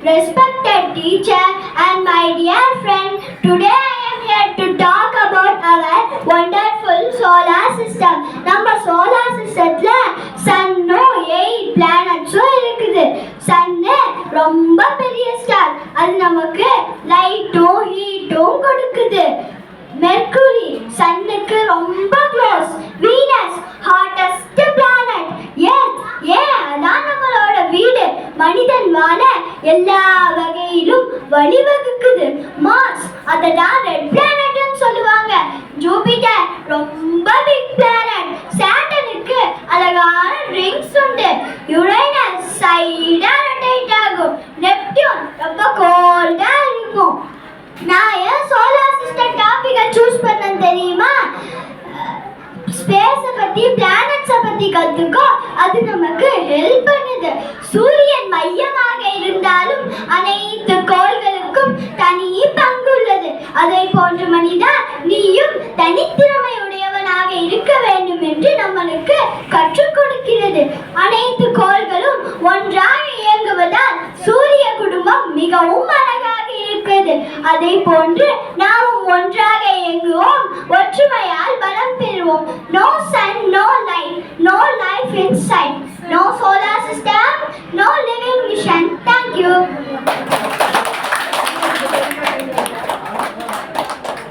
respected teacher and my dear friend. Today I am here to talk about our wonderful solar system. நம்ம solar systemல சன்னும் 8 பிளானட்ஸும் இருக்குது. சன்னு ரொம்ப பெரிய star. அது நமக்கு லைட்டும் ஹீட்டும் கொடுக்குது. மெர்க்குரி சன்னுக்கு ரொம்ப க்ளோஸ். Venus hottest planet. அதான் நம்மளோட வீடு. மனிதன் வாழ எல்லா வகையிலும் வழிவகுக்குது. மார்ஸ் அததான் ரெட் பிளானட்னு சொல்லுவாங்க. ஜூபிட்டர் ரொம்ப பிக் பிளானட். சாட்டர்னுக்கு அழகான ரிங்ஸ் உண்டு. யுரேனஸ் சைடா ரொட்டேட் ஆகும். நெப்டியூன் ரொம்ப கோல்டா இருக்கும். நான் ஏன் சோலார் சிஸ்டம் டாபிக்கை சூஸ் பண்ணேன்னு தெரியுமா? ஸ்பேஸை பத்தி பிளானட்ஸை பத்தி கத்துக்கோ. அது நமக்கு ஹெல்ப் பண்ணுது. சூரியன் மையமாக இருந்தாலும் அனைத்து கோள்களுக்கும் தனி பங்கு உள்ளது. அதை போன்ற மனிதா நீயும் தனித்திறமை உடையவனாக இருக்க வேண்டும் என்று நம்மளுக்கு கற்றுக் கொடுக்கிறது. அனைத்து கோள்களும் ஒன்றாக இயங்குவதால் சூரிய குடும்பம் மிகவும் அழகாக இருக்கிறது. அதை போன்று நாமும் ஒன்றாக இயங்குவோம். ஒற்றுமையால் பலம் பெறுவோம். No sun, no light, no life inside.